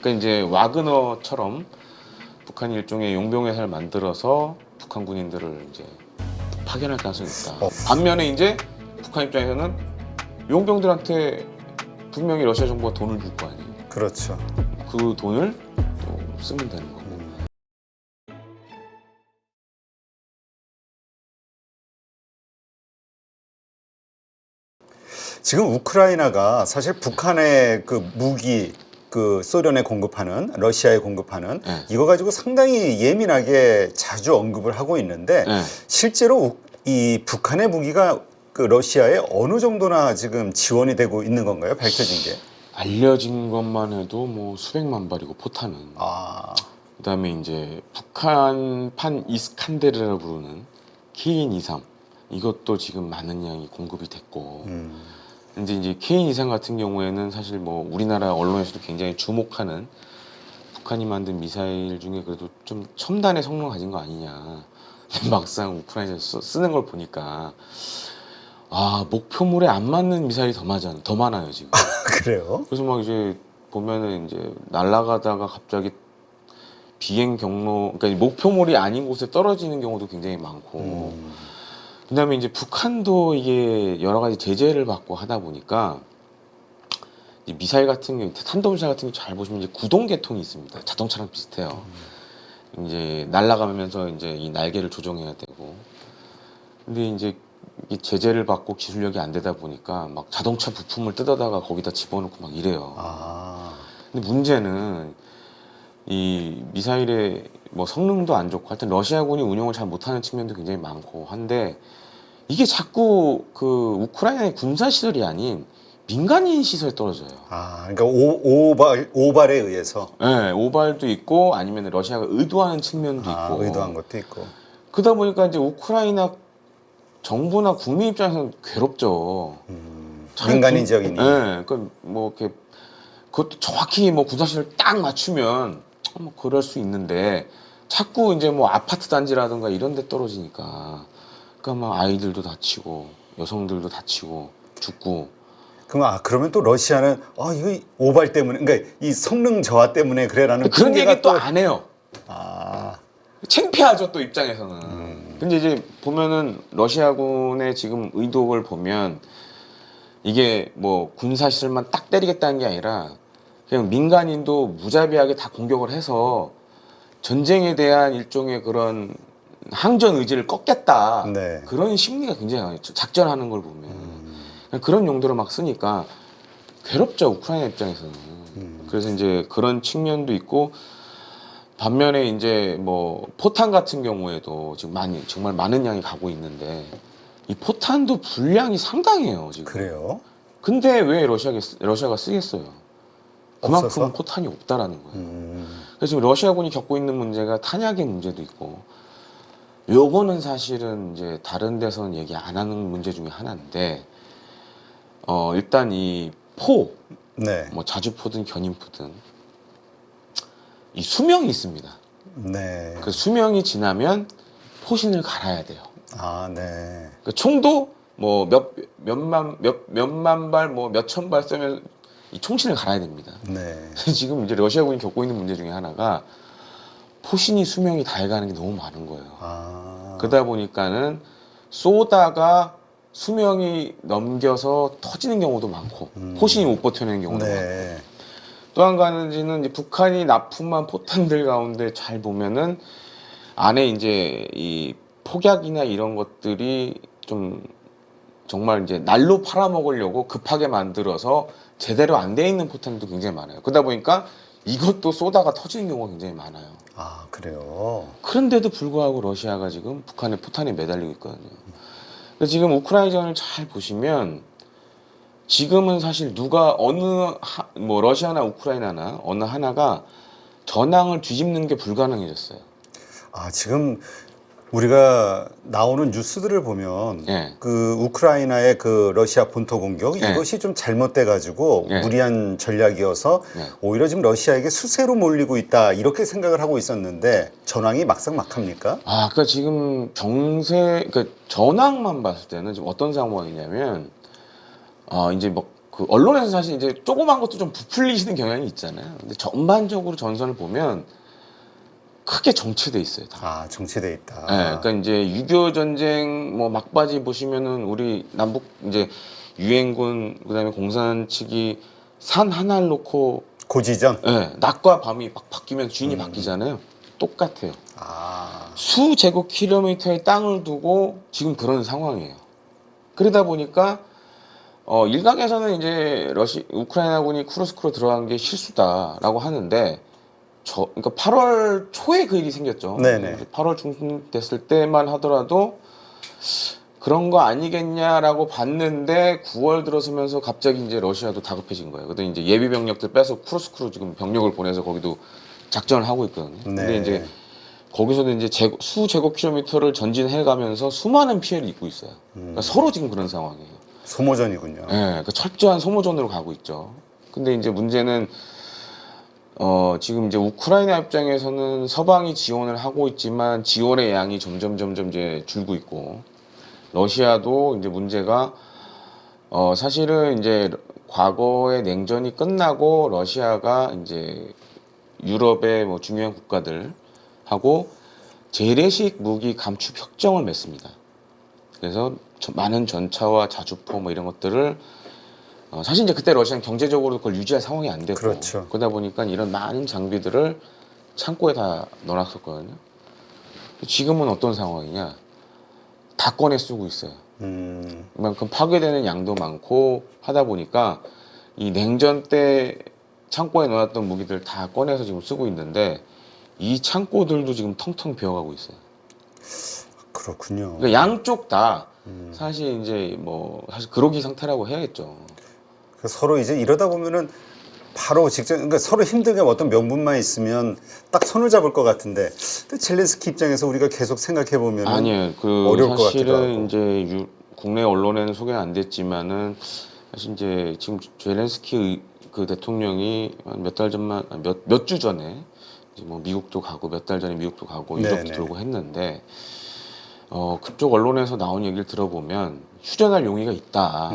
그러니까 이제 와그너처럼 북한이 일종의 용병회사를 만들어서 북한 군인들을 이제 파견할 가능성이 있다. 반면에 이제 북한 입장에서는 용병들한테 분명히 러시아 정부가 돈을 줄 거 아니에요. 그렇죠. 그 돈을 또 쓰면 되는 거고. 지금 우크라이나가 사실 북한의 그 무기, 그 소련에 공급하는, 러시아에 공급하는 네. 이거 가지고 상당히 예민하게 자주 언급을 하고 있는데 네. 실제로 이 북한의 무기가 그 러시아에 어느 정도나 지금 지원이 되고 있는 건가요? 밝혀진 게? 알려진 것만 해도 뭐 수백만 발이고 포탄은. 그다음에 이제 북한판 이스칸데르라고 부르는 K인 23 이것도 지금 많은 양이 공급이 됐고. 이제 K인 23 같은 경우에는 사실 뭐 우리나라 언론에서도 굉장히 주목하는 북한이 만든 미사일 중에 그래도 좀 첨단의 성능을 가진 거 아니냐. 막상 우크라이나에서 쓰는 걸 보니까 목표물에 안 맞는 미사일이 더 많아요 지금. 그래요? 그래서 막 이제 보면은 이제 날아가다가 갑자기 비행 경로, 그러니까 목표물이 아닌 곳에 떨어지는 경우도 굉장히 많고. 그다음에 이제 북한도 이게 여러 가지 제재를 받고 하다 보니까 이 미사일 같은 경우, 탄도미사일 같은 경우 잘 보시면 이제 구동계통이 있습니다. 자동차랑 비슷해요. 이제 날아가면서 이제 이 날개를 조정해야 되고. 근데 이제 이 제재를 받고 기술력이 안 되다 보니까 막 자동차 부품을 뜯어다가 거기다 집어넣고 막 이래요. 근데 문제는 이 미사일의 뭐 성능도 안 좋고 하여튼 러시아군이 운용을 잘 못하는 측면도 굉장히 많고 한데 이게 자꾸 그 우크라이나의 군사 시설이 아닌 민간인 시설에 떨어져요. 그러니까 오발에 의해서. 네, 오발도 있고 아니면 러시아가 의도하는 측면도 있고. 의도한 것도 있고. 그러다 보니까 이제 우크라이나 정부나 국민 입장에서는 괴롭죠. 민간인 지역이니. 네, 그러니까 뭐 이렇게 그것도 정확히 뭐 군사시설 딱 맞추면 뭐 그럴 수 있는데 자꾸 이제 뭐 아파트 단지라든가 이런 데 떨어지니까 그러니까 막 아이들도 다치고 여성들도 다치고 죽고. 그러면 또 러시아는 이거 오발 때문에, 그러니까 이 성능 저하 때문에 그래라는 그런 핑계가 얘기 또 안 해요. 창피하죠 또 입장에서는. 근데 이제 보면은 러시아군의 지금 의도를 보면 이게 뭐 군사시설만 딱 때리겠다는 게 아니라 그냥 민간인도 무자비하게 다 공격을 해서 전쟁에 대한 일종의 그런 항전 의지를 꺾겠다. 네. 그런 심리가 굉장히 강해요. 작전하는 걸 보면. 그런 용도로 막 쓰니까 괴롭죠 우크라이나 입장에서는. 그래서 이제 그런 측면도 있고 반면에 이제 뭐 포탄 같은 경우에도 지금 정말 많은 양이 가고 있는데 이 포탄도 분량이 상당해요 지금. 그래요? 근데 왜 러시아가 쓰겠어요? 그만큼 없어서? 포탄이 없다라는 거예요. 그래서 지금 러시아군이 겪고 있는 문제가 탄약의 문제도 있고, 요거는 사실은 이제 다른 데서는 얘기 안 하는 문제 중에 하나인데, 일단 이 네. 뭐 자주포든 견인포든 이 수명이 있습니다. 네. 그 수명이 지나면 포신을 갈아야 돼요. 네. 그 총도 뭐 몇만 발, 뭐 몇천 발 쏘면 이 총신을 갈아야 됩니다. 네. 지금 이제 러시아군이 겪고 있는 문제 중에 하나가 포신이 수명이 다 해가는 게 너무 많은 거예요. 그러다 보니까는 쏘다가 수명이 넘겨서 터지는 경우도 많고 포신이 못 버텨내는 경우도 많고 또 한 가지는 이제 북한이 납품한 포탄들 가운데 잘 보면은 안에 이제 이 폭약이나 이런 것들이 좀 정말 이제 날로 팔아먹으려고 급하게 만들어서 제대로 안 돼 있는 포탄도 굉장히 많아요. 그러다 보니까 이것도 쏘다가 터지는 경우가 굉장히 많아요. 그래요? 그런데도 불구하고 러시아가 지금 북한의 포탄에 매달리고 있거든요. 그래서 지금 우크라이나전을 잘 보시면 지금은 사실 뭐 러시아나 우크라이나나 어느 하나가 전황을 뒤집는 게 불가능해졌어요. 지금 우리가 나오는 뉴스들을 보면 예. 그 우크라이나의 그 러시아 본토 공격 예. 이것이 좀 잘못돼 가지고 예. 무리한 전략이어서 오히려 지금 러시아에게 수세로 몰리고 있다 이렇게 생각을 하고 있었는데 전황이 막상막합니까? 그러니까 지금 그러니까 전황만 봤을 때는 지금 어떤 상황이냐면 이제 뭐 그 언론에서 사실 이제 조그만 것도 좀 부풀리시는 경향이 있잖아요. 근데 전반적으로 전선을 보면 크게 정체돼 있어요. 다. 아, 정체돼 있다. 네, 그러니까 이제 6.25 전쟁 뭐 막바지 보시면은 우리 남북 이제 유엔군 그다음에 공산 측이 산 하나를 놓고 고지전. 예, 낮과 밤이 막 바뀌면 주인이 바뀌잖아요. 똑같아요. 아, 수 제곱킬로미터의 땅을 두고 지금 그런 상황이에요. 그러다 보니까 일각에서는 이제 우크라이나군이 쿠르스크로 들어간 게 실수다라고 하는데 그러니까 8월 초에 그 일이 생겼죠. 네네. 8월 중순 됐을 때만 하더라도 그런 거 아니겠냐라고 봤는데 9월 들어서면서 갑자기 이제 러시아도 다급해진 거예요. 그때 이제 예비 병력들 빼서 쿠르스크로 지금 병력을 보내서 거기도 작전을 하고 있거든요. 근데 네. 이제 거기서도 이제 수 제곱킬로미터를 전진해 가면서 수많은 피해를 입고 있어요. 그러니까 서로 지금 그런 상황이에요. 소모전이군요. 예, 그러니까 철저한 소모전으로 가고 있죠. 근데 이제 문제는 지금 이제 우크라이나 입장에서는 서방이 지원을 하고 있지만 지원의 양이 점점 이제 줄고 있고 러시아도 이제 문제가 사실은 이제 과거의 냉전이 끝나고 러시아가 이제 유럽의 뭐 중요한 국가들하고 재래식 무기 감축 협정을 맺습니다. 그래서 많은 전차와 자주포 뭐 이런 것들을 사실 이제 그때 러시아는 경제적으로 그걸 유지할 상황이 안 되고 그렇죠. 그러다 보니까 이런 많은 장비들을 창고에 다 넣어놨었거든요. 지금은 어떤 상황이냐? 다 꺼내 쓰고 있어요. 그만큼 파괴되는 양도 많고 하다 보니까 이 냉전 때 창고에 넣어놨던 무기들 다 꺼내서 지금 쓰고 있는데 이 창고들도 지금 텅텅 비어가고 있어요. 그렇군요. 그러니까 양쪽 다 사실 이제 뭐 사실 그러기 상태라고 해야겠죠. 서로 이제 이러다 보면은 바로 직전, 그러니까 서로 힘들게 어떤 명분만 있으면 딱 손을 잡을 것 같은데, 근데 젤렌스키 입장에서 우리가 계속 생각해 보면 아니에요. 그 어려울 것 같기도 하고. 사실은 이제 국내 언론에는 소개가 안 됐지만은 사실 이제 지금 젤렌스키 그 대통령이 몇 달 전만 몇 주 전에 이제 뭐 미국도 가고 몇 달 전에 미국도 가고 유럽도 네네. 돌고 했는데 그쪽 언론에서 나온 얘기를 들어보면 휴전할 용의가 있다.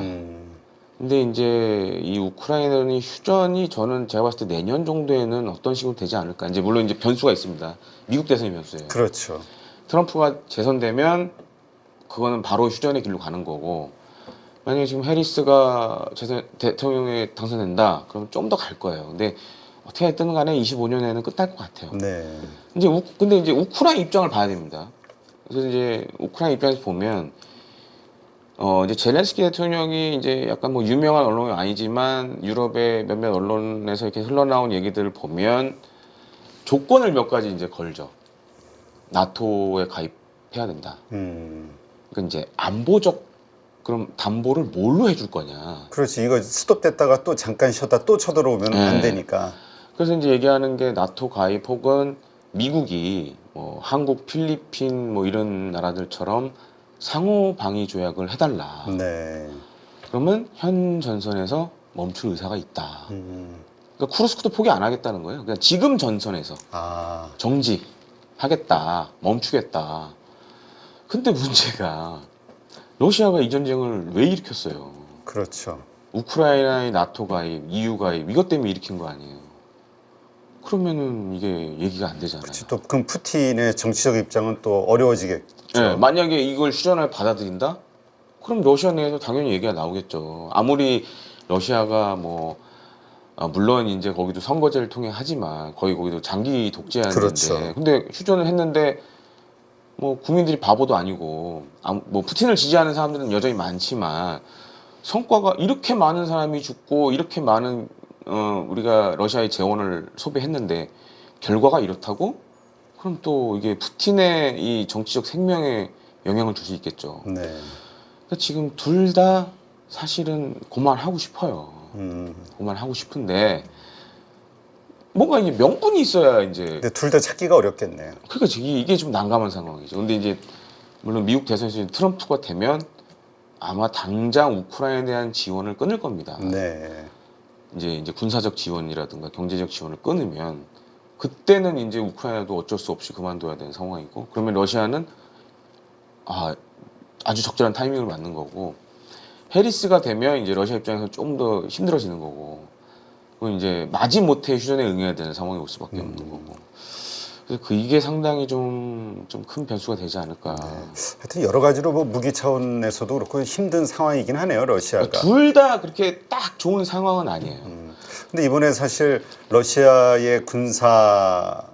근데 이제 이 우크라이나는 휴전이 저는 제가 봤을 때 내년 정도에는 어떤 식으로 되지 않을까. 이제 물론 이제 변수가 있습니다. 미국 대선이 변수예요. 그렇죠. 트럼프가 재선되면 그거는 바로 휴전의 길로 가는 거고 만약에 지금 해리스가 대통령에 당선된다 그러면 좀 더 갈 거예요. 근데 어떻게 됐든 간에 25년에는 끝날 것 같아요. 네. 근데 이제 우크라이나 입장을 봐야 됩니다. 그래서 이제 우크라이나 입장에서 보면 이제 젤렌스키 대통령이 이제 약간 뭐 유명한 언론이 아니지만 유럽의 몇몇 언론에서 이렇게 흘러나온 얘기들을 보면 조건을 몇 가지 이제 걸죠. 나토에 가입해야 된다. 그러니까 이제 안보적 그럼 담보를 뭘로 해줄 거냐. 그렇지. 이거 스톱됐다가 또 잠깐 쉬었다 또 쳐들어오면 안 되니까. 그래서 이제 얘기하는 게 나토 가입 혹은 미국이 뭐 한국, 필리핀 뭐 이런 나라들처럼 상호 방위 조약을 해달라. 네. 그러면 현 전선에서 멈출 의사가 있다. 그러니까 쿠르스크도 포기 안 하겠다는 거예요. 그냥 지금 전선에서 아, 정지하겠다, 멈추겠다. 근데 문제가 러시아가 이 전쟁을 왜 일으켰어요? 그렇죠. 우크라이나의 나토 가입, EU 가입 이것 때문에 일으킨 거 아니에요? 그러면은 이게 얘기가 안 되잖아요. 또 그럼 푸틴의 정치적 입장은 또 어려워지겠죠. 네, 만약에 이걸 휴전을 받아들인다? 그럼 러시아 내에서 당연히 얘기가 나오겠죠. 아무리 러시아가 뭐 물론 이제 거기도 선거제를 통해 하지만 거기도 장기 독재하는데 그렇죠. 근데 휴전을 했는데 뭐 국민들이 바보도 아니고 뭐 푸틴을 지지하는 사람들은 여전히 많지만 성과가 이렇게 많은 사람이 죽고 이렇게 많은 우리가 러시아의 재원을 소비했는데 결과가 이렇다고? 그럼 또 이게 푸틴의 이 정치적 생명에 영향을 줄 수 있겠죠. 네. 그러니까 지금 둘 다 사실은 그만하고 싶어요. 그만하고 싶은데 뭔가 이제 명분이 있어야 이제 근데 둘 다 찾기가 어렵겠네요. 그러니까 이게 좀 난감한 상황이죠. 근데 이제 물론 미국 대선에서 트럼프가 되면 아마 당장 우크라이나에 대한 지원을 끊을 겁니다. 네. 이제 군사적 지원이라든가 경제적 지원을 끊으면 그때는 이제 우크라이나도 어쩔 수 없이 그만둬야 되는 상황이고 그러면 러시아는 아주 적절한 타이밍을 맞는 거고 해리스가 되면 이제 러시아 입장에서 좀 더 힘들어지는 거고, 그리고 이제 마지못해 휴전에 응해야 되는 상황이 올 수밖에 없는 거고. 그래서 이게 상당히 좀 큰 변수가 되지 않을까. 하여튼 여러 가지로 뭐 무기 차원에서도 그렇고 힘든 상황이긴 하네요, 러시아가. 둘 다 그렇게 딱 좋은 상황은 아니에요. 근데 이번에 사실 러시아의 군사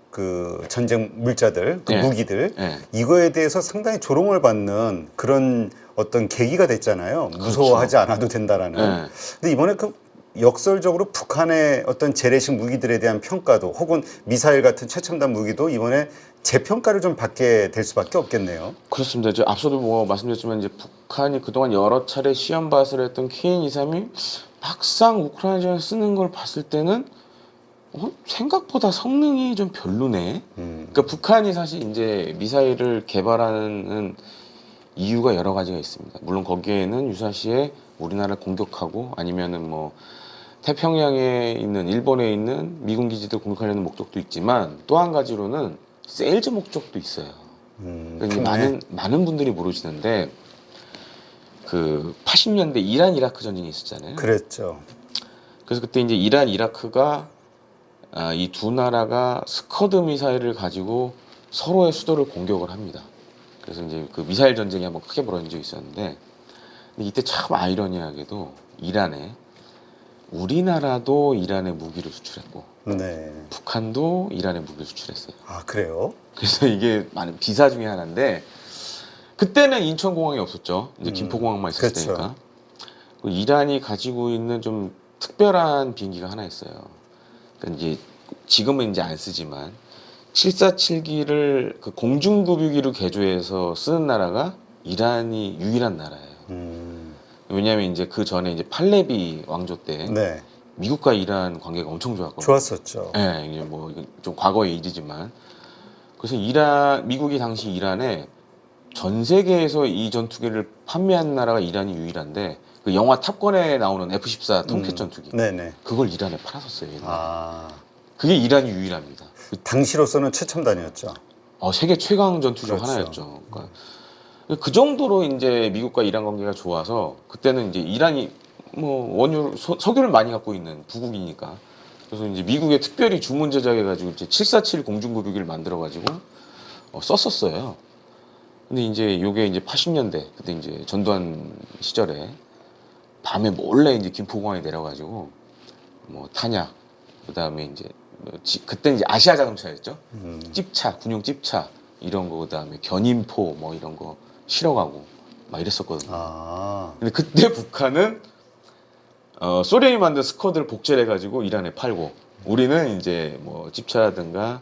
그 전쟁 물자들, 그 네. 무기들 네. 이거에 대해서 상당히 조롱을 받는 그런 어떤 계기가 됐잖아요. 무서워하지 않아도 된다라는. 네. 근데 이번에 그 역설적으로 북한의 어떤 재래식 무기들에 대한 평가도 혹은 미사일 같은 최첨단 무기도 이번에 재평가를 좀 받게 될 수밖에 없겠네요. 그렇습니다. 이제 앞서도 뭐 말씀드렸지만 이제 북한이 그동안 여러 차례 시험밭을 했던 KN-23이 막상 우크라이나전에 쓰는 걸 봤을 때는 생각보다 성능이 좀 별로네. 그러니까 북한이 사실 이제 미사일을 개발하는 이유가 여러 가지가 있습니다. 물론 거기에는 유사시에 우리나라를 공격하고 아니면은 뭐 태평양에 있는 일본에 있는 미군 기지들 공격하려는 목적도 있지만 또 한 가지로는 세일즈 목적도 있어요. 그러니까 이제 많은 분들이 모르시는데 그 80년대 이란 이라크 전쟁이 있었잖아요. 그랬죠. 그래서 그때 이제 이란 이라크가 이 두 나라가 스커드 미사일을 가지고 서로의 수도를 공격을 합니다. 그래서 이제 그 미사일 전쟁이 한번 크게 벌어진 적이 있었는데 근데 이때 참 아이러니하게도 이란에 우리나라도 이란에 무기를 수출했고 네. 북한도 이란에 무기를 수출했어요. 아, 그래요? 그래서 이게 많은 비사 중에 하나인데 그때는 인천공항이 없었죠. 이제 김포공항만 있었을 그렇죠. 때니까. 이란이 가지고 있는 좀 특별한 비행기가 하나 있어요. 그러니까 이제 지금은 이제 안 쓰지만 747기를 그 공중급유기로 개조해서 쓰는 나라가 이란이 유일한 나라예요. 왜냐하면 이제 그 전에 이제 팔레비 왕조 때 네. 미국과 이란 관계가 엄청 좋았거든요. 좋았었죠. 네, 이제 뭐 이건 좀 과거의 일이지만 그래서 미국이 당시 이란에 전 세계에서 이 전투기를 판매한 나라가 이란이 유일한데 그 영화 탑건에 나오는 F-14 톰캣 전투기 네네. 그걸 이란에 팔았었어요. 아, 그게 이란이 유일합니다. 당시로서는 최첨단이었죠. 세계 최강 전투 중 그렇죠. 하나였죠. 그러니까 그 정도로 이제 미국과 이란 관계가 좋아서 그때는 이제 이란이 뭐 원유 석유를 많이 갖고 있는 부국이니까 그래서 이제 미국에 특별히 주문 제작해가지고 이제 747 공중급유기를 만들어가지고 썼었어요. 근데 이제 요게 이제 80년대 그때 이제 전두환 시절에 밤에 몰래 이제 김포공항에 내려가지고 뭐 탄약 그다음에 이제 그때 이제 아시아 자동차였죠. 찝차 군용 찝차 이런 거 그다음에 견인포 뭐 이런 거 실어가고 막 이랬었거든요. 아, 근데 그때 북한은 소련이 만든 스쿼드를 복제를 해가지고 이란에 팔고 우리는 이제 뭐 찝차라든가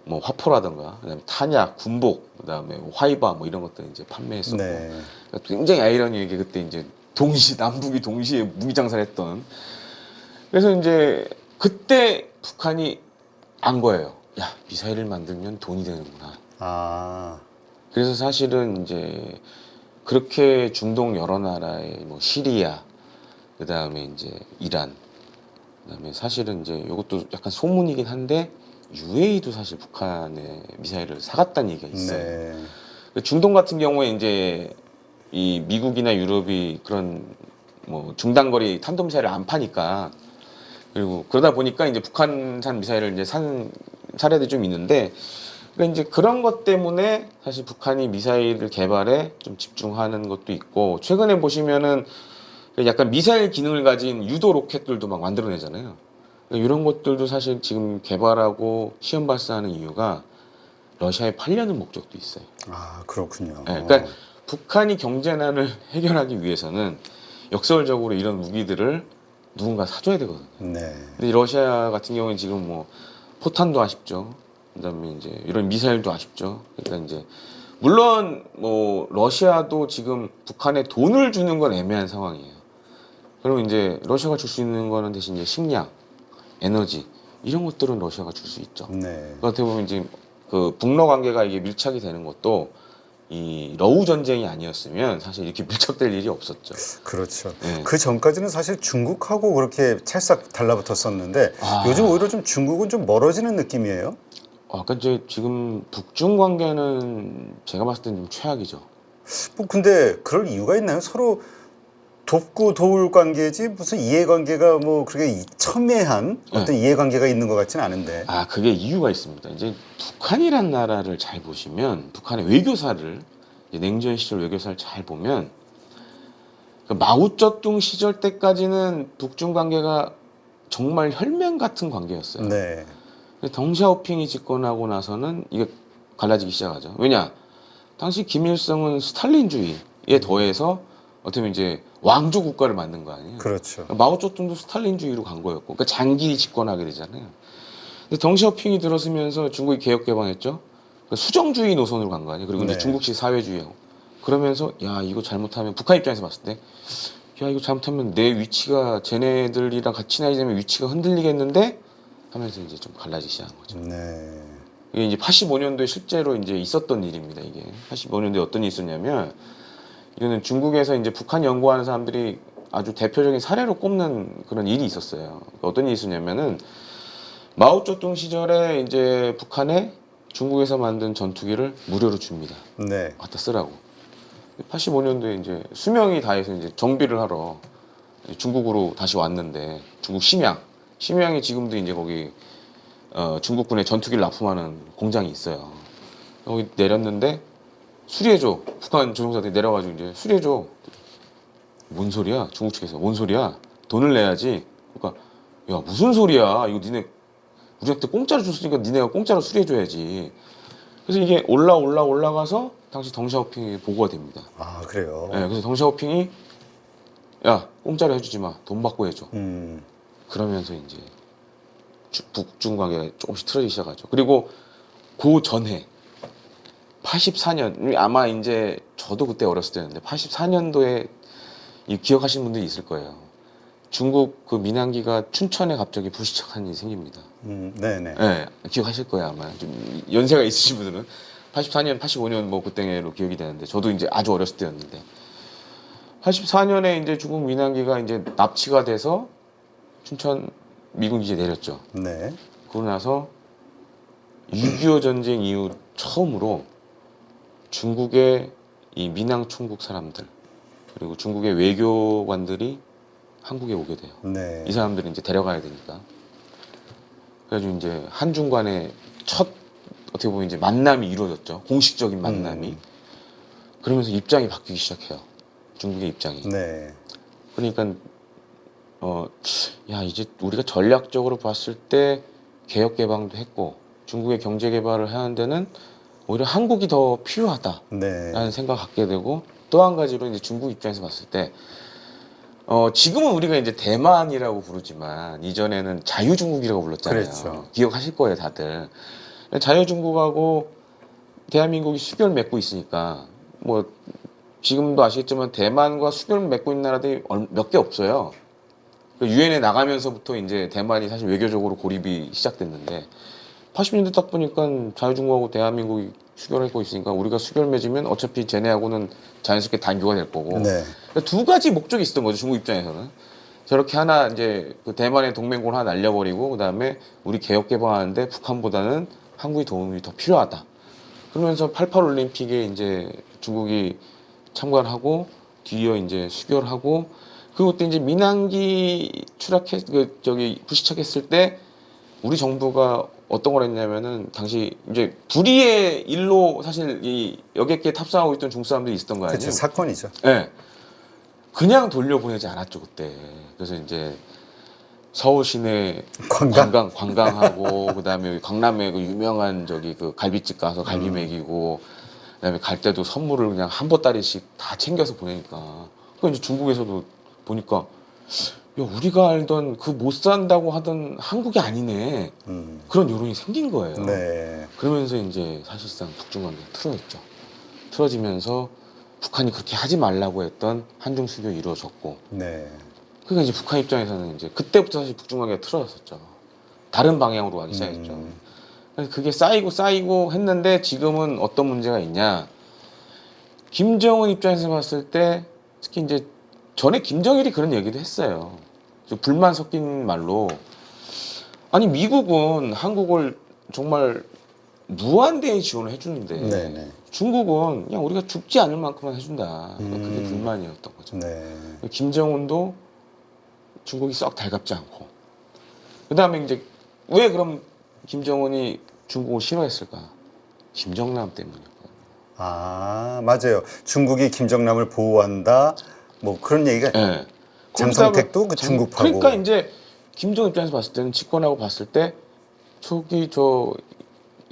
뭐 화포라든가 그다음에 탄약, 군복, 그다음에 화이바 뭐 이런 것들 이제 판매했었고 네. 그러니까 굉장히 아이러니하게 그때 이제 남북이 동시에 무기 장사를 했던 그래서 이제 그때 북한이 안 거예요. 야 미사일을 만들면 돈이 되는구나. 아, 그래서 사실은 이제 그렇게 중동 여러 나라의 뭐 시리아 그다음에 이제 이란 그다음에 사실은 이제 이것도 약간 소문이긴 한데 UAE도 사실 북한의 미사일을 사갔다는 얘기가 있어요. 네. 중동 같은 경우에 이제 이 미국이나 유럽이 그런 뭐 중단거리 탄도미사일을 안 파니까 그리고 그러다 보니까 이제 북한산 미사일을 이제 산 사례들이 좀 있는데 그러니까 이제 그런 것 때문에 사실 북한이 미사일을 개발에 좀 집중하는 것도 있고 최근에 보시면은 약간 미사일 기능을 가진 유도 로켓들도 막 만들어내잖아요. 그러니까 이런 것들도 사실 지금 개발하고 시험 발사하는 이유가 러시아에 팔려는 목적도 있어요. 아, 그렇군요. 네, 그러니까 북한이 경제난을 해결하기 위해서는 역설적으로 이런 무기들을 누군가 사줘야 되거든요. 네. 근데 러시아 같은 경우는 지금 뭐 포탄도 아쉽죠. 그다음에 이제 이런 미사일도 아쉽죠. 그러니까 이제 물론 뭐 러시아도 지금 북한에 돈을 주는 건 애매한 상황이에요. 그럼 이제 러시아가 줄 수 있는 거는 대신 이제 식량, 에너지 이런 것들은 러시아가 줄 수 있죠. 네. 어떻게 보면 이제 그 북러 관계가 이게 밀착이 되는 것도 이 러우 전쟁이 아니었으면 사실 이렇게 밀착될 일이 없었죠. 그렇죠. 네. 그 전까지는 사실 중국하고 그렇게 찰싹 달라붙었었는데 요즘 오히려 좀 중국은 좀 멀어지는 느낌이에요. 아까 이제 지금 북중 관계는 제가 봤을 때는 좀 최악이죠. 뭐 근데 그럴 이유가 있나요? 서로 돕고 도울 관계지 무슨 이해관계가 뭐 그렇게 첨예한 어떤 이해관계가 있는 것 같지는 않은데. 아, 그게 이유가 있습니다. 이제 북한이란 나라를 잘 보시면 북한의 외교사를 이제 냉전 시절 외교사를 잘 보면 그 마오쩌둥 시절 때까지는 북중 관계가 정말 혈맹 같은 관계였어요. 네. 근데 덩샤오핑이 집권하고 나서는 이게 갈라지기 시작하죠. 왜냐? 당시 김일성은 스탈린주의에 더해서 어떻게 보면 이제 왕조 국가를 만든 거 아니에요? 그렇죠. 마오쩌둥도 스탈린주의로 간 거였고, 그러니까 장기 집권하게 되잖아요. 근데 덩샤오핑이 들어서면서 중국이 개혁 개방했죠. 그러니까 수정주의 노선으로 간 거 아니에요. 그리고 이제 네. 중국식 사회주의하고 그러면서 야 이거 잘못하면 북한 입장에서 봤을 때 야 이거 잘못하면 내 위치가 쟤네들이랑 같이 나이자면 위치가 흔들리겠는데 하면서 이제 좀 갈라지기 시작한 거죠. 네. 이게 이제 85년도에 실제로 이제 있었던 일입니다. 이게 85년도에 어떤 일이 있었냐면 이거는 중국에서 이제 북한 연구하는 사람들이 아주 대표적인 사례로 꼽는 그런 일이 있었어요. 어떤 일이 있었냐면은 마오쩌둥 시절에 이제 북한에 중국에서 만든 전투기를 무료로 줍니다. 네. 갖다 쓰라고. 85년도에 이제 수명이 다해서 이제 정비를 하러 중국으로 다시 왔는데 중국 심양이 지금도 이제 거기 중국군의 전투기를 납품하는 공장이 있어요. 거기 내렸는데 수리해줘. 북한 조종사들이 내려가지고 이제 수리해줘. 뭔 소리야? 중국 측에서 뭔 소리야? 돈을 내야지. 그러니까 야 무슨 소리야? 이거 니네 우리한테 공짜로 줬으니까 니네가 공짜로 수리해줘야지. 그래서 이게 올라가서 당시 덩샤오핑이 보고가 됩니다. 아, 그래요. 네, 그래서 덩샤오핑이 야 공짜로 해주지 마. 돈 받고 해줘. 그러면서 이제 북중 관계가 조금씩 틀어지기 시작하죠. 그리고 그 전해 84년 아마 이제 저도 그때 어렸을 때였는데 84년도에 기억하시는 분들이 있을 거예요. 중국 그 민항기가 춘천에 갑자기 불시착한 일이 생깁니다. 네네. 네, 기억하실 거예요 아마. 좀 연세가 있으신 분들은 84년, 85년 뭐 그때로 기억이 되는데 저도 이제 아주 어렸을 때였는데 84년에 이제 중국 민항기가 이제 납치가 돼서 춘천 미군 기지에 내렸죠. 네. 그러고 나서 6.25 전쟁 이후 처음으로 중국의 이 민항 총국 사람들 그리고 중국의 외교관들이 한국에 오게 돼요. 네. 이 사람들을 이제 데려가야 되니까. 그래가지고 이제 한중 간의 첫 어떻게 보면 이제 만남이 이루어졌죠. 공식적인 만남이. 그러면서 입장이 바뀌기 시작해요. 중국의 입장이. 네. 그러니까 야 이제 우리가 전략적으로 봤을 때 개혁 개방도 했고 중국의 경제 개발을 하는 데는 오히려 한국이 더 필요하다라는 네. 생각을 갖게 되고 또 한 가지로 이제 중국 입장에서 봤을 때 지금은 우리가 이제 대만이라고 부르지만 이전에는 자유중국이라고 불렀잖아요. 그렇죠. 기억하실 거예요, 다들. 자유중국하고 대한민국이 수교를 맺고 있으니까 뭐 지금도 아시겠지만 대만과 수교를 맺고 있는 나라들이 몇 개 없어요. 유엔에 나가면서부터 이제 대만이 사실 외교적으로 고립이 시작됐는데 80년대 딱 보니까 자유중국하고 대한민국이 수교를 하고 있으니까 우리가 수교를 맺으면 어차피 쟤네하고는 자연스럽게 단교가 될 거고 네. 그러니까 두 가지 목적이 있었던 거죠 중국 입장에서는. 저렇게 하나 이제 그 대만의 동맹군 하나 날려버리고 그 다음에 우리 개혁 개방하는데 북한보다는 한국의 도움이 더 필요하다. 그러면서 88 올림픽에 이제 중국이 참가를 하고 뒤이어 이제 수교를 하고 그리고 그때 이제 민항기 불시착했을 때 우리 정부가 어떤 걸 했냐면은 당시 이제 불의의 일로 사실 이 여객기에 탑승하고 있던 중국 사람들이 있었던 거 아니에요? 그렇죠. 사건이죠. 네. 그냥 돌려보내지 않았죠 그때. 그래서 이제 서울 시내 관광하고 그다음에 강남에 그 유명한 저기 그 갈비집 가서 갈비 먹이고 그다음에 갈 때도 선물을 그냥 한 보따리씩 다 챙겨서 보내니까 그 이제 중국에서도 보니까 야 우리가 알던 그 못 산다고 하던 한국이 아니네 그런 여론이 생긴 거예요. 네. 그러면서 이제 사실상 북중 관계가 틀어졌죠. 틀어지면서 북한이 그렇게 하지 말라고 했던 한중 수교 이루어졌고 네. 그러니까 이제 북한 입장에서는 이제 그때부터 사실 북중 관계가 틀어졌었죠. 다른 방향으로 가기 시작했죠. 그래서 그게 쌓이고 했는데 지금은 어떤 문제가 있냐? 김정은 입장에서 봤을 때 특히 이제 전에 김정일이 그런 얘기도 했어요. 좀 불만 섞인 말로 아니 미국은 한국을 정말 무한대의 지원을 해주는데 네네. 중국은 그냥 우리가 죽지 않을 만큼만 해준다. 그러니까 그게 불만이었던 거죠. 네. 김정은도 중국이 썩 달갑지 않고. 그다음에 이제 왜 그럼 김정은이 중국을 싫어했을까? 김정남 때문이었거든요. 아, 맞아요. 중국이 김정남을 보호한다. 뭐 그런 얘기가 예. 장성택도 그 중국하고. 그러니까 이제 김정은 입장에서 봤을 때는 집권하고 봤을 때 저기 저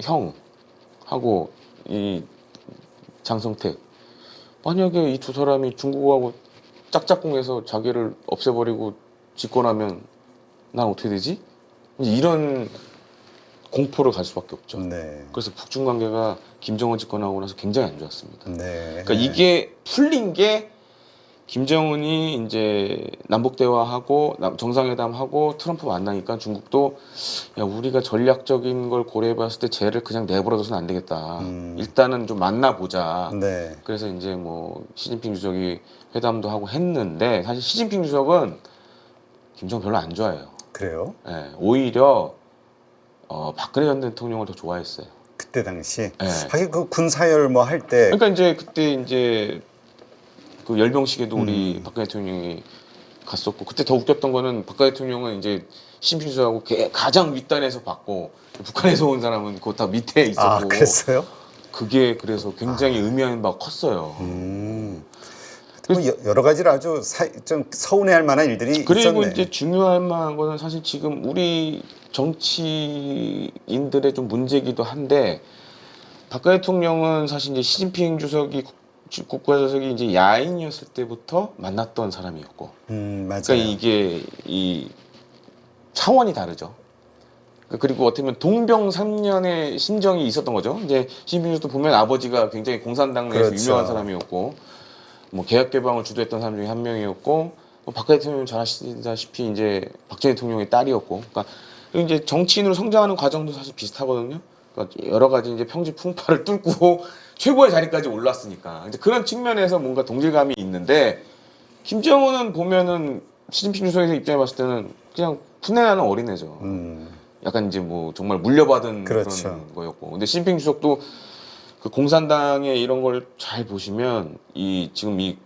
형하고 이 장성택 만약에 이 두 사람이 중국하고 짝짝꿍해서 자기를 없애버리고 집권하면 난 어떻게 되지? 이제 이런 공포를 갈 수밖에 없죠. 네. 그래서 북중 관계가 김정은 집권하고 나서 굉장히 안 좋았습니다. 네. 그러니까 이게 풀린 게 김정은이 이제 남북 대화하고 정상회담하고 트럼프 만나니까 중국도 야 우리가 전략적인 걸 고려해봤을 때 쟤를 그냥 내버려둬서는 안 되겠다. 일단은 좀 만나보자. 네. 그래서 이제 뭐 시진핑 주석이 회담도 하고 했는데 사실 시진핑 주석은 김정은 별로 안 좋아해요. 그래요? 예, 오히려 박근혜 전 대통령을 더 좋아했어요. 그때 당시. 네. 하긴 그 군사열 뭐 할 때. 그러니까 이제 그때 이제 그 열병식에도 우리 박근혜 대통령이 갔었고 그때 더 웃겼던 거는 박근혜 대통령은 이제 시진핑 주석하고 가장 윗단에서 봤고 북한에서 온 사람은 그 다 밑에 있었고 아, 그랬어요? 그게 그래서 굉장히 의미하는 바가 컸어요. 뭐 여러 가지로 아주 좀 서운해할 만한 일들이 그리고 있었네. 이제 중요할 만한 거는 사실 지금 우리 정치인들의 좀 문제기도 한데 박근혜 대통령은 사실 이제 시진핑 주석이 국가주석이 이제 야인이었을 때부터 만났던 사람이었고, 맞아요. 그러니까 이게 이 차원이 다르죠. 그리고 어떻게 보면 동병상련의 심정이 있었던 거죠. 이제 시진핑 주석도 보면 아버지가 굉장히 공산당 내에서 그렇죠. 유명한 사람이었고, 뭐 개혁 개방을 주도했던 사람 중에 한 명이었고, 뭐 박근혜 대통령 잘 아시다시피 이제 박정희 대통령의 딸이었고, 그러니까 이제 정치인으로 성장하는 과정도 사실 비슷하거든요. 그러니까 여러 가지 이제 평지 풍파를 뚫고 최고의 자리까지 올랐으니까 이제 그런 측면에서 뭔가 동질감이 있는데 김정은은 보면은 시진핑 주석의 입장에 봤을 때는 그냥 풋내나는 어린애죠. 약간 이제 뭐 정말 물려받은 그렇죠. 그런 거였고, 근데 시진핑 주석도 그 공산당의 이런 걸 잘 보시면 이 지금 이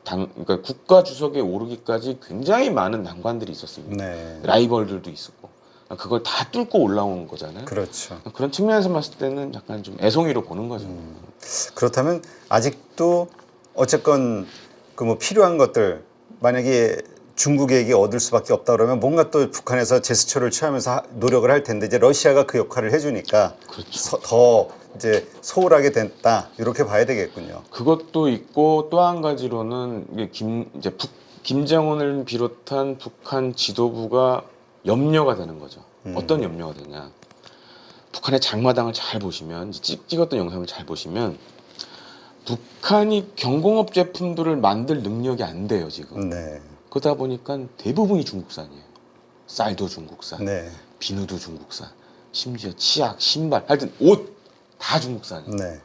당 그러니까 국가 주석에 오르기까지 굉장히 많은 난관들이 있었습니다. 네. 라이벌들도 있었고 그걸 다 뚫고 올라온 거잖아요. 그렇죠. 그런 측면에서 봤을 때는 약간 좀 애송이로 보는 거죠. 그렇다면 아직도 어쨌건 그 뭐 필요한 것들 만약에 중국에게 얻을 수밖에 없다 그러면 뭔가 또 북한에서 제스처를 취하면서 노력을 할 텐데 이제 러시아가 그 역할을 해주니까 그렇죠. 더 이제 소홀하게 됐다 이렇게 봐야 되겠군요. 그것도 있고 또 한 가지로는 이게 김정은을 비롯한 북한 지도부가 염려가 되는 거죠. 어떤 염려가 되냐? 북한의 장마당을 잘 보시면 찍었던 영상을 잘 보시면 북한이 경공업 제품들을 만들 능력이 안 돼요 지금. 네. 그러다 보니까 대부분이 중국산이에요. 쌀도 중국산, 네. 비누도 중국산, 심지어 치약, 신발, 하여튼 옷 다 중국산이에요. 네.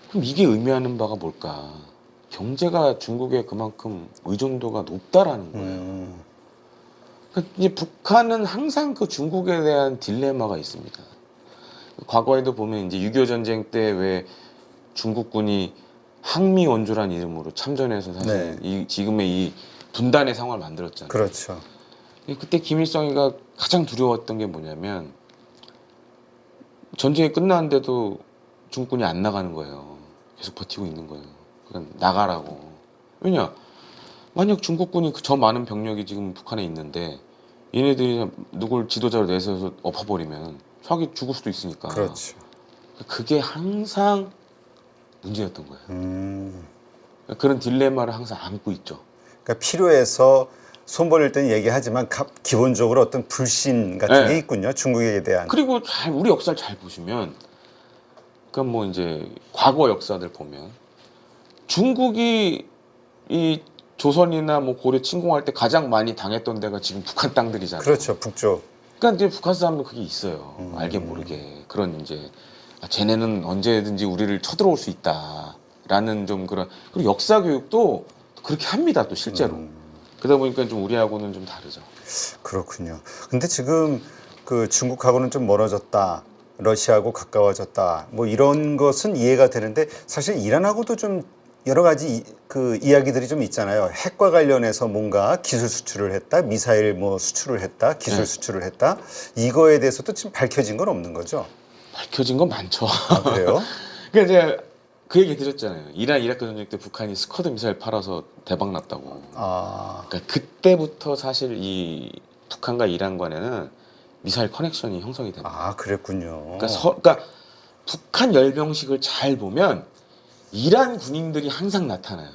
그럼 이게 의미하는 바가 뭘까? 경제가 중국에 그만큼 의존도가 높다라는 거예요. 그러니까 이제 북한은 항상 그 중국에 대한 딜레마가 있습니다. 과거에도 보면 이제 6.25 전쟁 때 왜 중국군이 항미 원조란 이름으로 참전해서 사실 지금의 이 분단의 상황을 만들었잖아요. 그렇죠. 그때 김일성이가 가장 두려웠던 게 뭐냐면 전쟁이 끝났는데도 중국군이 안 나가는 거예요. 계속 버티고 있는 거예요. 그러니까 나가라고. 왜냐? 만약 중국군이 저 많은 병력이 지금 북한에 있는데 얘네들이 누굴 지도자로 내세워서 엎어버리면 자기 죽을 수도 있으니까. 그렇죠. 그게 항상 문제였던 거예요. 그런 딜레마를 항상 안고 있죠. 그러니까 필요해서 손 벌릴 때는 얘기하지만 기본적으로 어떤 불신 같은 게 있군요. 중국에 대한. 그리고 우리 역사를 잘 보시면 그러니까 뭐 이제 과거 역사들 보면 중국이 이 조선이나 뭐 고려 침공할 때 가장 많이 당했던 데가 지금 북한 땅들이잖아요. 그렇죠. 북쪽. 그러니까 이제 북한 사람도 그게 있어요. 알게 모르게 그런 이제 쟤네는 언제든지 우리를 쳐들어올 수 있다라는 좀 그런 그리고 역사 교육도 그렇게 합니다. 또 실제로. 그러다 보니까 좀 우리하고는 좀 다르죠. 그렇군요. 근데 지금 그 중국하고는 좀 멀어졌다. 러시아하고 가까워졌다. 뭐 이런 것은 이해가 되는데 사실 이란하고도 좀 여러 가지 그 이야기들이 좀 있잖아요. 핵과 관련해서 뭔가 기술 수출을 했다, 미사일 뭐 수출을 했다, 기술 네. 수출을 했다. 이거에 대해서도 지금 밝혀진 건 없는 거죠. 밝혀진 건 많죠. 아, 그래요? 그러니까 이제 그 얘기 드렸잖아요. 이란 이라크 전쟁 때 북한이 스커드 미사일 팔아서 대박 났다고. 아, 그러니까 그때부터 사실 이 북한과 이란 간에는 미사일 커넥션이 형성이 됩니다. 아, 그랬군요. 그러니까 북한 열병식을 잘 보면 이란 군인들이 항상 나타나요.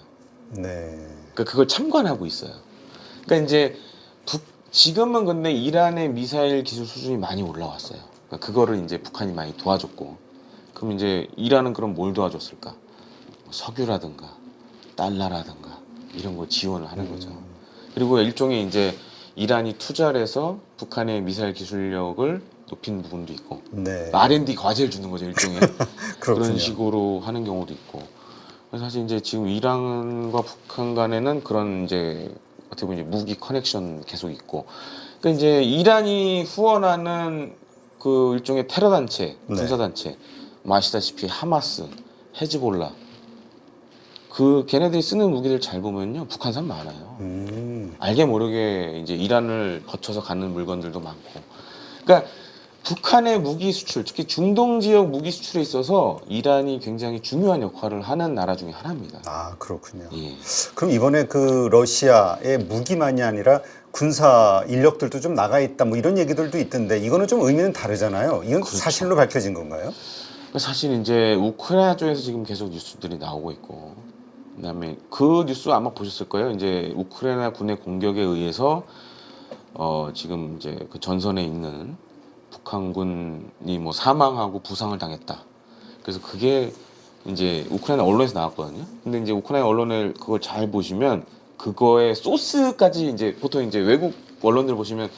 네. 그러니까 그걸 참관하고 있어요. 그러니까 이제 지금은 근데 이란의 미사일 기술 수준이 많이 올라왔어요. 그러니까 그거를 이제 북한이 많이 도와줬고, 그럼 이제 이란은 그럼 뭘 도와줬을까? 뭐 석유라든가 달러라든가 이런 거 지원을 하는 거죠. 그리고 일종의 이제 이란이 투자를 해서 북한의 미사일 기술력을 높인 부분도 있고, 네. R&D 과제를 주는 거죠, 일종의. 그렇군요. 그런 식으로 하는 경우도 있고. 그래서 사실 이제 지금 이란과 북한 간에는 그런 이제 어떻게 보면 이제 무기 커넥션 계속 있고. 그러니까 이제 이란이 후원하는 그 일종의 테러 단체, 네. 군사 단체, 뭐 아시다시피 하마스, 헤즈볼라. 그 걔네들이 쓰는 무기들 잘 보면요, 북한산 많아요. 알게 모르게 이제 이란을 거쳐서 가는 물건들도 많고. 그러니까 북한의 무기 수출, 특히 중동 지역 무기 수출에 있어서 이란이 굉장히 중요한 역할을 하는 나라 중에 하나입니다. 아, 그렇군요. 예. 그럼 이번에 그 러시아의 무기만이 아니라 군사 인력들도 좀 나가 있다 뭐 이런 얘기들도 있던데 이거는 좀 의미는 다르잖아요. 이건 그렇죠. 사실로 밝혀진 건가요? 그러니까 사실 이제 우크라이나 쪽에서 지금 계속 뉴스들이 나오고 있고, 그다음에 그 뉴스 아마 보셨을 거예요. 이제 우크라이나 군의 공격에 의해서 지금 이제 그 전선에 있는 북한군이 뭐 사망하고 부상을 당했다. 그래서 그게 이제 우크라이나 언론에서 나왔거든요. 근데 이제 우크라이나 언론을 그걸 잘 보시면 그거의 소스까지 이제 보통 이제 외국 언론들 보시면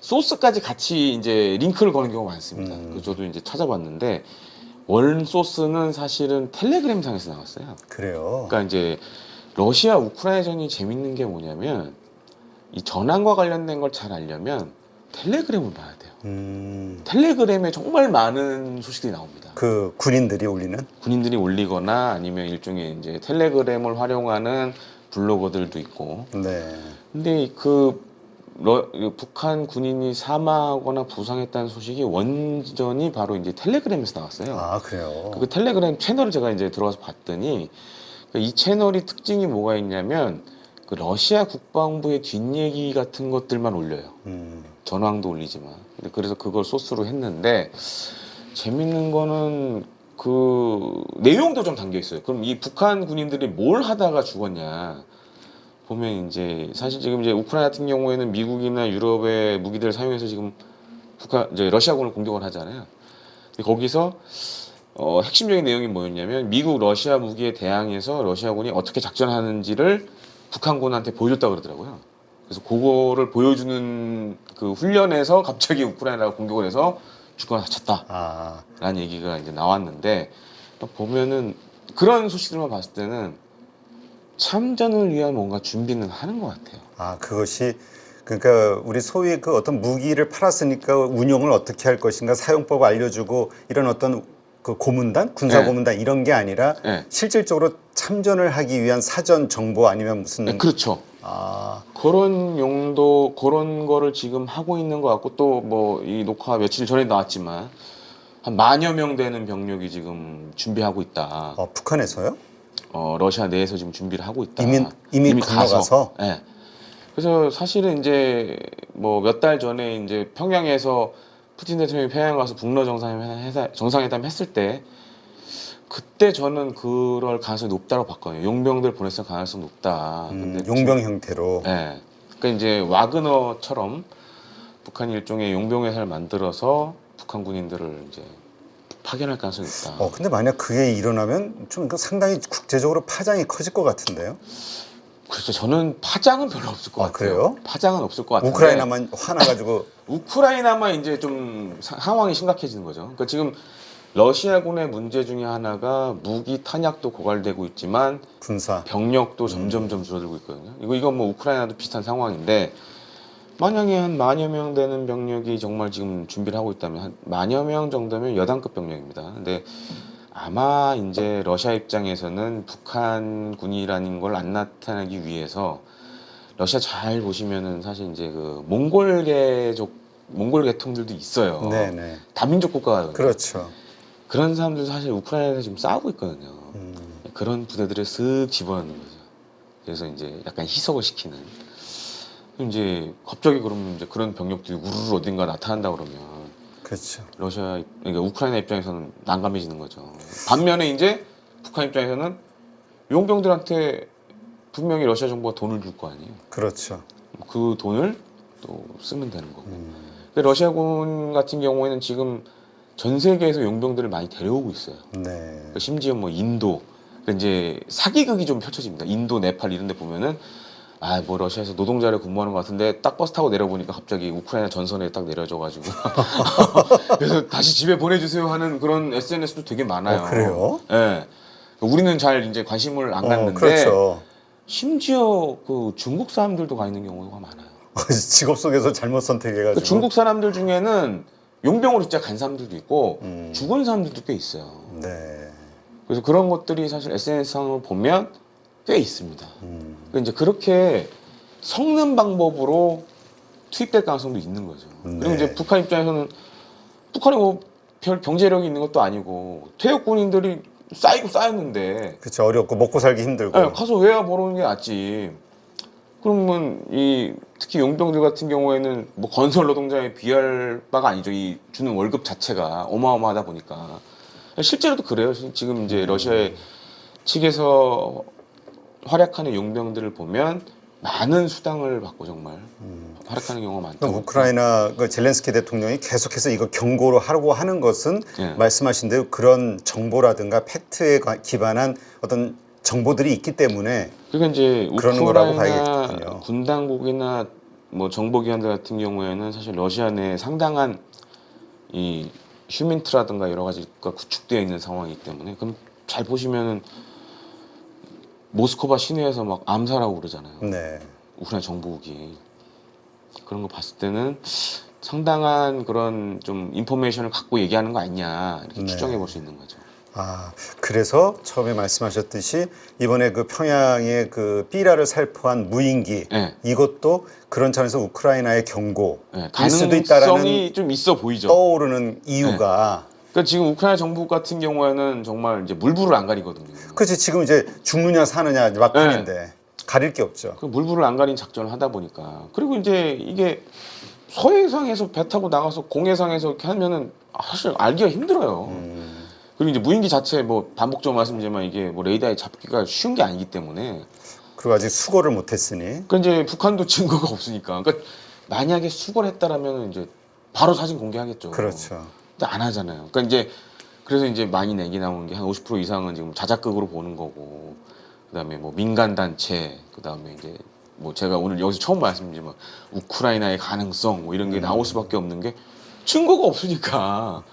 소스까지 같이 이제 링크를 거는 경우가 많습니다. 그래서 저도 이제 찾아봤는데 원 소스는 사실은 텔레그램상에서 나왔어요. 그래요. 그러니까 이제 러시아 우크라이나전이 재밌는 게 뭐냐면 이 전황과 관련된 걸 잘 알려면 텔레그램을 봐야 돼요. 텔레그램에 정말 많은 소식들이 나옵니다. 그 군인들이 올리는? 군인들이 올리거나 아니면 일종의 이제 텔레그램을 활용하는 블로거들도 있고. 네. 근데 북한 군인이 사망하거나 부상했다는 소식이 원전이 바로 이제 텔레그램에서 나왔어요. 아, 그래요. 그 텔레그램 채널을 제가 이제 들어가서 봤더니 이 채널이 특징이 뭐가 있냐면 그 러시아 국방부의 뒷얘기 같은 것들만 올려요. 전황도 올리지만. 근데 그래서 그걸 소스로 했는데 재밌는 거는 그 내용도 좀 담겨 있어요. 그럼 이 북한 군인들이 뭘 하다가 죽었냐 보면 이제 사실 지금 이제 우크라이나 같은 경우에는 미국이나 유럽의 무기들을 사용해서 지금 이제 러시아군을 공격을 하잖아요. 근데 거기서 핵심적인 내용이 뭐였냐면 미국 러시아 무기에 대항해서 러시아군이 어떻게 작전하는지를 북한군한테 보여줬다 그러더라고요. 그래서 그거를 보여주는 그 훈련에서 갑자기 우크라이나가 공격을 해서 주권을 다쳤다라는 얘기가 이제 나왔는데 보면은 그런 소식들만 봤을 때는 참전을 위한 뭔가 준비는 하는 것 같아요. 아, 그것이 그러니까 우리 소위 그 어떤 무기를 팔았으니까 운용을 어떻게 할 것인가 사용법 알려주고 이런 어떤 그 고문단, 군사 네. 고문단 이런 게 아니라 네. 실질적으로 참전을 하기 위한 사전 정보 아니면 무슨 네, 그렇죠. 그런 용도 그런 거를 지금 하고 있는 것 같고 또 뭐 이 녹화 며칠 전에 나왔지만 한 10,000여 명 되는 병력이 지금 준비하고 있다. 북한에서요? 러시아 내에서 지금 준비를 하고 있다. 이미 건너가서? 네. 그래서 사실은 이제 뭐 몇 달 전에 이제 평양에서 푸틴 대통령이 평양 가서 북러 정상회담 했을 때 그때 저는 그럴 가능성이 높다고 봤거든요. 용병들 보냈을 가능성이 높다. 근데 용병 형태로. 네. 그러니까 이제 와그너처럼 북한이 일종의 용병 회사를 만들어서 북한 군인들을 이제 파견할 가능성이 있다. 근데 만약 그게 일어나면 좀 상당히 국제적으로 파장이 커질 것 같은데요? 글쎄 저는 파장은 별로 없을 것 같아요. 그래요? 파장은 없을 것 같은데 우크라이나만 화나가지고 우크라이나만 이제 좀 상황이 심각해지는 거죠. 그러니까 지금 러시아군의 문제 중에 하나가 무기 탄약도 고갈되고 있지만 군사 병력도 점점점 줄어들고 있거든요. 이건 뭐 우크라이나도 비슷한 상황인데 만약에 한 10,000여 명 되는 병력이 정말 지금 준비를 하고 있다면 한 10,000여 명 정도면 여단급 병력입니다. 근데 아마 이제 러시아 입장에서는 북한군이라는 걸 안 나타내기 위해서 러시아 잘 보시면은 사실 이제 그 몽골 계통들도 있어요. 네네. 다민족 국가거든요. 그렇죠. 그런 사람들 사실 우크라이나에서 지금 싸우고 있거든요. 그런 부대들을 쓱 집어넣는 거죠. 그래서 이제 약간 희석을 시키는. 이제 갑자기 그러면 이제 그런 병력들이 우르르 어딘가 나타난다 그러면 그렇죠. 그러니까 우크라이나 입장에서는 난감해지는 거죠. 반면에 이제 북한 입장에서는 용병들한테 분명히 러시아 정부가 돈을 줄 거 아니에요. 그렇죠. 그 돈을 또 쓰면 되는 거고. 근데 러시아군 같은 경우에는 지금 전 세계에서 용병들을 많이 데려오고 있어요. 네. 그러니까 심지어 뭐 인도, 그러니까 이제 사기극이 좀 펼쳐집니다. 인도, 네팔 이런 데 보면은 아, 뭐 러시아에서 노동자를 근무하는 것 같은데 딱 버스 타고 내려보니까 갑자기 우크라이나 전선에 딱 내려져가지고 그래서 다시 집에 보내주세요 하는 그런 SNS도 되게 많아요. 그래요? 예. 네. 우리는 잘 이제 관심을 안 갖는데 그렇죠. 심지어 그 중국 사람들도 가 있는 경우가 많아요. 직업 속에서 잘못 선택해가지고. 그 중국 사람들 중에는 용병으로 진짜 간 사람들도 있고 죽은 사람들도 꽤 있어요. 네. 그래서 그런 것들이 사실 SNS상으로 보면 꽤 있습니다. 그러니까 이제 그렇게 섞는 방법으로 투입될 가능성도 있는 거죠. 그리고 네. 이제 북한 입장에서는 북한이 뭐 별 경제력이 있는 것도 아니고 퇴역 군인들이 쌓였는데 그렇죠. 어렵고 먹고 살기 힘들고. 네, 가서 외야 벌어오는 게 낫지. 그러면 이 특히 용병들 같은 경우에는 뭐 건설 노동자에 비할 바가 아니죠. 이 주는 월급 자체가 어마어마하다 보니까 실제로도 그래요. 지금 이제 러시아의 측에서 활약하는 용병들을 보면 많은 수당을 받고 정말 활약하는 경우가 많다고. 그럼 우크라이나 그 젤렌스키 대통령이 계속해서 이거 경고를 하려고 하는 것은 예. 말씀하신 대로 그런 정보라든가 팩트에 기반한 어떤 정보들이 있기 때문에 그러니까 이제 그러는 거라고 우크라이나 봐야겠군요. 군 당국이나 뭐 정보기관들 같은 경우에는 사실 러시아 내에 상당한 이 휴민트라든가 여러 가지가 구축되어 있는 상황이기 때문에 그럼 잘 보시면은 모스크바 시내에서 막 암살하고 그러잖아요. 네. 우크라이나 정보국이 그런 거 봤을 때는 상당한 그런 좀 인포메이션을 갖고 얘기하는 거 아니냐 이렇게 네. 추정해 볼 수 있는 거죠. 아, 그래서 처음에 말씀하셨듯이 이번에 그 평양의 그 삐라를 살포한 무인기 네. 이것도 그런 차원에서 우크라이나의 경고일 네, 수도 있다라는 가능성이 좀 있어 보이죠. 떠오르는 이유가 그러니까 지금 우크라이나 정부 같은 경우에는 정말 이제 물불을 안 가리거든요. 그렇지 지금 이제 죽느냐 사느냐 막판인데 가릴 게 없죠. 그 물불을 안 가린 작전을 하다 보니까 그리고 이제 이게 서해상에서 배 타고 나가서 공해상에서 이렇게 하면은 사실 알기가 힘들어요. 그리고 이제 무인기 자체 뭐 반복적으로 말씀드리지만 이게 뭐 레이더에 잡기가 쉬운 게 아니기 때문에 그리고 아직 수거를 못했으니 그러니까 이제 북한도 증거가 없으니까 그러니까 만약에 수거를 했다라면 이제 바로 사진 공개하겠죠. 그렇죠. 근데 안 하잖아요. 그러니까 이제 그래서 이제 많이 얘기 나오는 게 한 50% 이상은 지금 자작극으로 보는 거고 그다음에 뭐 민간 단체 그다음에 이제 뭐 제가 오늘 여기서 처음 말씀드리지만 우크라이나의 가능성 뭐 이런 게 나올 수밖에 없는 게 증거가 없으니까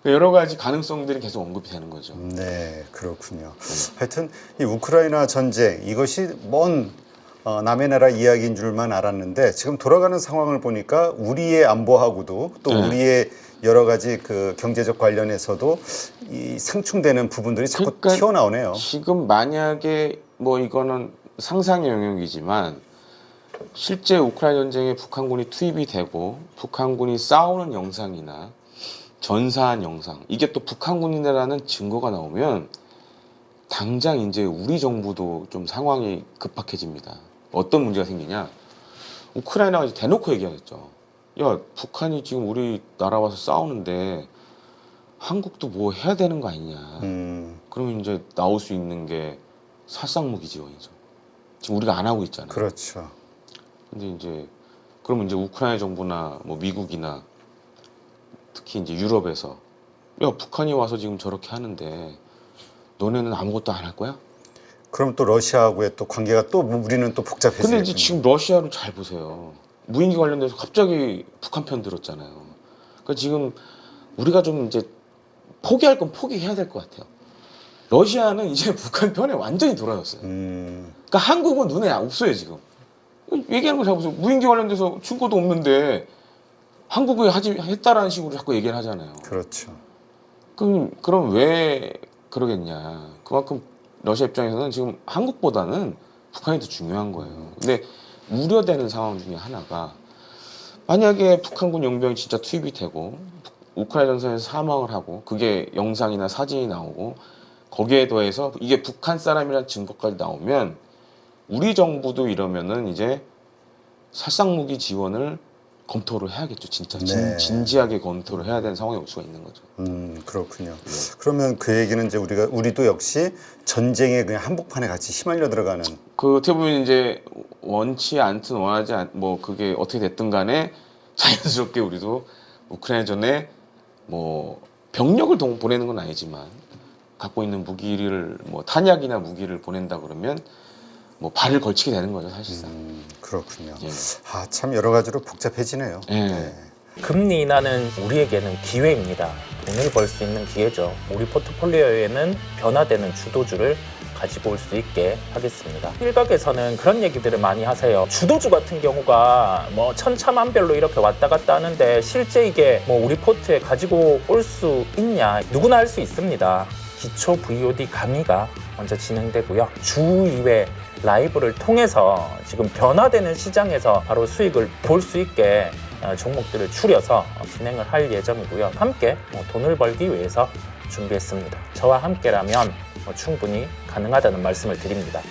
여러 가지 가능성들이 계속 언급이 되는 거죠. 네, 그렇군요. 하여튼 이 우크라이나 전쟁 이것이 먼 남의 나라 이야기인 줄만 알았는데 지금 돌아가는 상황을 보니까 우리의 안보하고도 또 네. 우리의 여러 가지 그 경제적 관련해서도 이 상충되는 부분들이 자꾸 그러니까 튀어나오네요. 지금 만약에 뭐 이거는 상상의 영역이지만 실제 우크라이나 전쟁에 북한군이 투입이 되고 북한군이 싸우는 영상이나 전사한 영상 이게 또 북한군이라는 증거가 나오면 당장 이제 우리 정부도 좀 상황이 급박해집니다. 어떤 문제가 생기냐? 우크라이나가 이제 대놓고 얘기하겠죠. 야, 북한이 지금 우리 나라 와서 싸우는데 한국도 뭐 해야 되는 거 아니냐. 그러면 이제 나올 수 있는 게 살상무기 지원이죠. 지금 우리가 안 하고 있잖아요. 그렇죠. 근데 이제 그러면 이제 우크라이나 정부나 뭐 미국이나 특히 이제 유럽에서 야, 북한이 와서 지금 저렇게 하는데 너네는 아무것도 안 할 거야? 그럼 또 러시아하고의 또 관계가 또 우리는 또 복잡해지겠군요. 근데 이제 지금 러시아를 잘 보세요. 무인기 관련돼서 갑자기 북한 편 들었잖아요. 그러니까 지금 우리가 좀 이제 포기할 건 포기해야 될 것 같아요. 러시아는 이제 북한 편에 완전히 돌아섰어요. 그러니까 한국은 눈에 없어요 지금. 얘기하는 거 잘 보세요. 무인기 관련돼서 증거도 없는데 한국에 했다라는 식으로 자꾸 얘기를 하잖아요. 그렇죠. 그럼 왜 그러겠냐. 그만큼 러시아 입장에서는 지금 한국보다는 북한이 더 중요한 거예요. 근데 우려되는 상황 중에 하나가 만약에 북한군 용병이 진짜 투입이 되고 우크라이나 전선에서 사망을 하고 그게 영상이나 사진이 나오고 거기에 더해서 이게 북한 사람이라는 증거까지 나오면 우리 정부도 이러면은 이제 살상무기 지원을 검토를 해야겠죠. 진짜 네. 진지하게 검토를 해야 되는 상황이 올 수가 있는 거죠. 그렇군요. 그러면 그 얘기는 이제 우리도 역시 전쟁에 그냥 한복판에 같이 휘말려 들어가는. 그 어떻게 보면 이제 원치 않든 원하지 뭐 그게 어떻게 됐든 간에 자연스럽게 우리도 우크라이나전에 뭐 병력을 보내는 건 아니지만 갖고 있는 무기를 뭐 탄약이나 무기를 보낸다 그러면 뭐 발을 걸치게 되는 거죠 사실상. 그렇군요. 예. 아, 참 여러 가지로 복잡해지네요. 예. 네. 금리 인하는 우리에게는 기회입니다. 돈을 벌 수 있는 기회죠. 우리 포트폴리오에는 변화되는 주도주를 가지고 올 수 있게 하겠습니다. 일각에서는 그런 얘기들을 많이 하세요. 주도주 같은 경우가 뭐 천차만별로 이렇게 왔다 갔다 하는데 실제 이게 뭐 우리 포트에 가지고 올 수 있냐? 누구나 할 수 있습니다. 기초 VOD 강의가 먼저 진행되고요. 주 2회 라이브를 통해서 지금 변화되는 시장에서 바로 수익을 볼 수 있게 종목들을 추려서 진행을 할 예정이고요. 함께 돈을 벌기 위해서 준비했습니다. 저와 함께라면 충분히 가능하다는 말씀을 드립니다.